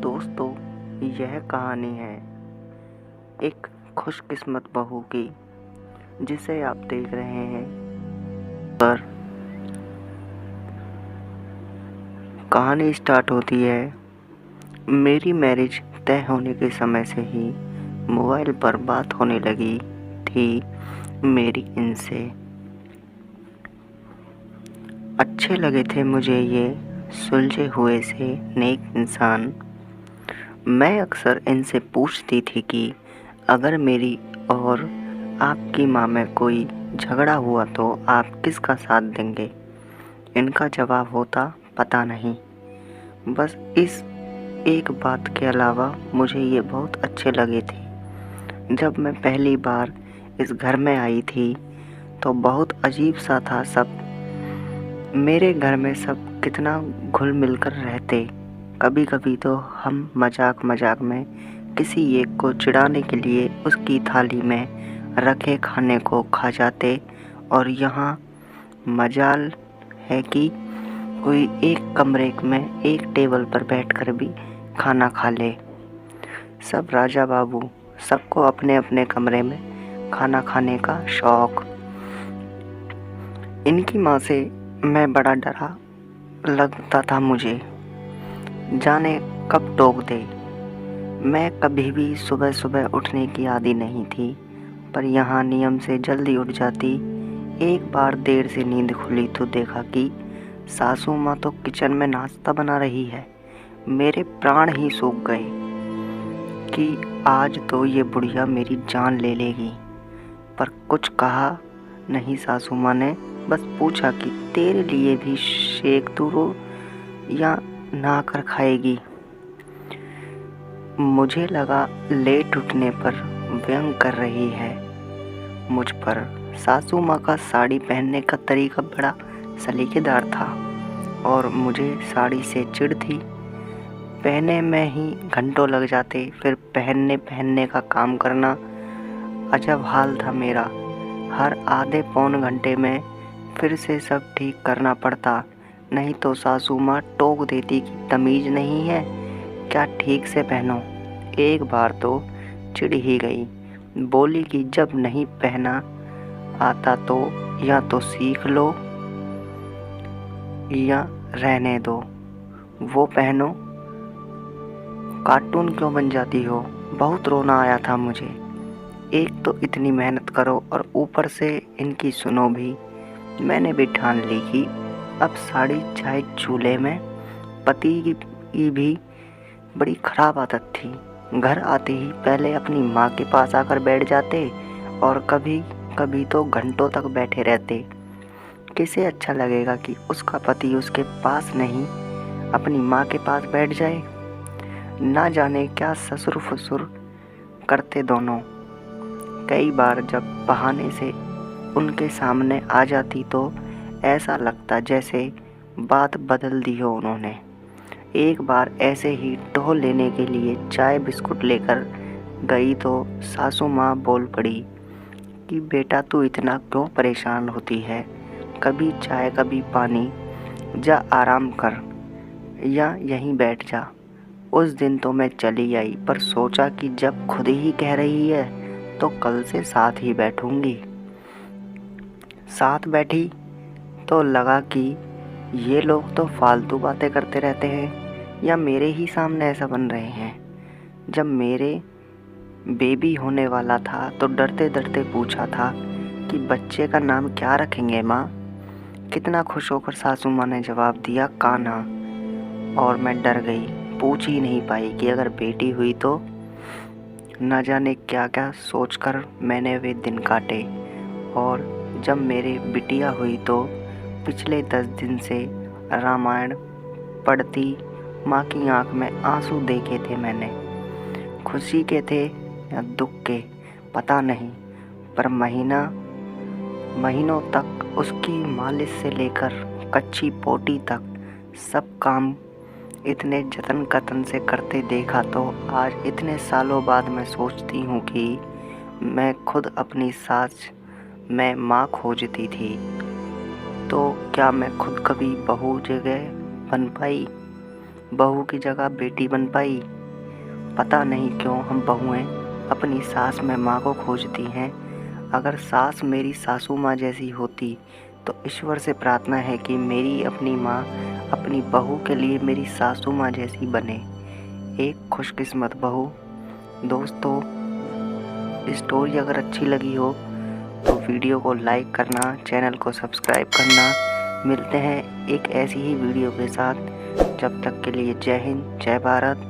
दोस्तों, यह कहानी है एक खुशकिस्मत बहू की जिसे आप देख रहे हैं। पर कहानी स्टार्ट होती है। मेरी मैरिज तय होने के समय से ही मोबाइल पर बात होने लगी थी मेरी इनसे। अच्छे लगे थे मुझे ये सुलझे हुए से नेक इंसान। मैं अक्सर इनसे पूछती थी कि अगर मेरी और आपकी माँ में कोई झगड़ा हुआ तो आप किसका साथ देंगे। इनका जवाब होता पता नहीं। बस इस एक बात के अलावा मुझे ये बहुत अच्छे लगे थे। जब मैं पहली बार इस घर में आई थी तो बहुत अजीब सा था सब। मेरे घर में सब कितना घुल मिलकर रहते। कभी कभी तो हम मजाक मजाक में किसी एक को चिढ़ाने के लिए उसकी थाली में रखे खाने को खा जाते। और यहाँ मजाल है कि कोई एक कमरे में एक टेबल पर बैठकर भी खाना खा ले। सब राजा बाबू, सबको अपने अपने कमरे में खाना खाने का शौक। इनकी माँ से मैं बड़ा डरा लगता था मुझे, जाने कब टोक दे। मैं कभी भी सुबह सुबह उठने की आदी नहीं थी, पर यहाँ नियम से जल्दी उठ जाती। एक बार देर से नींद खुली तो देखा कि सासू माँ तो किचन में नाश्ता बना रही है। मेरे प्राण ही सूख गए कि आज तो ये बुढ़िया मेरी जान ले लेगी। पर कुछ कहा नहीं सासू माँ ने, बस पूछा कि तेरे लिए भी शेक दूँ या नहा कर खाएगी। मुझे लगा लेट उठने पर व्यंग कर रही है मुझ पर। सासू माँ का साड़ी पहनने का तरीका बड़ा सलीकेदार था और मुझे साड़ी से चिढ़ थी। पहने में ही घंटों लग जाते, फिर पहनने का काम करना अजब हाल था मेरा। हर आधे पौन घंटे में फिर से सब ठीक करना पड़ता, नहीं तो सासू माँ टोक देती कि तमीज़ नहीं है क्या, ठीक से पहनो। एक बार तो चिढ़ ही गई, बोली कि जब नहीं पहना आता तो या तो सीख लो या रहने दो, वो पहनो, कार्टून क्यों बन जाती हो। बहुत रोना आया था मुझे। एक तो इतनी मेहनत करो और ऊपर से इनकी सुनो भी। मैंने भी ठान ली कि अब साड़ी चाहे चूल्हे में। पति की भी बड़ी खराब आदत थी। घर आते ही पहले अपनी माँ के पास आकर बैठ जाते और कभी कभी तो घंटों तक बैठे रहते। किसे अच्छा लगेगा कि उसका पति उसके पास नहीं अपनी माँ के पास बैठ जाए। ना जाने क्या ससुर फसुर करते दोनों। कई बार जब बहाने से उनके सामने आ जाती तो ऐसा लगता जैसे बात बदल दी हो उन्होंने। एक बार ऐसे ही ढोल लेने के लिए चाय बिस्कुट लेकर गई तो सासू माँ बोल पड़ी कि बेटा तू इतना क्यों परेशान होती है, कभी चाय कभी पानी, जा आराम कर या यहीं बैठ जा। उस दिन तो मैं चली आई, पर सोचा कि जब खुद ही कह रही है तो कल से साथ ही बैठूंगी। साथ बैठी तो लगा कि ये लोग तो फालतू बातें करते रहते हैं या मेरे ही सामने ऐसा बन रहे हैं। जब मेरे बेबी होने वाला था तो डरते डरते पूछा था कि बच्चे का नाम क्या रखेंगे माँ। कितना खुश होकर सासू माँ ने जवाब दिया कान्हा। और मैं डर गई, पूछ ही नहीं पाई कि अगर बेटी हुई तो। न जाने क्या क्या सोचकर मैंने वे दिन काटे। और जब मेरी बिटिया हुई तो पिछले 10 दिन से रामायण पढ़ती माँ की आंख में आंसू देखे थे मैंने। खुशी के थे या दुख के पता नहीं, पर महीनों तक उसकी मालिश से लेकर कच्ची पोटी तक सब काम इतने जतन कतन से करते देखा तो आज इतने सालों बाद मैं सोचती हूँ कि मैं खुद अपनी सास में माँ खोजती थी तो क्या मैं खुद कभी बहू की जगह बेटी बन पाई। पता नहीं क्यों हम बहुएं अपनी सास में माँ को खोजती हैं। अगर सास मेरी सासू माँ जैसी होती तो ईश्वर से प्रार्थना है कि मेरी अपनी माँ अपनी बहू के लिए मेरी सासू माँ जैसी बने। एक खुशकिस्मत बहू। दोस्तों, स्टोरी अगर अच्छी लगी हो तो वीडियो को लाइक करना, चैनल को सब्सक्राइब करना। मिलते हैं एक ऐसी ही वीडियो के साथ। जब तक के लिए जय हिंद, जय भारत।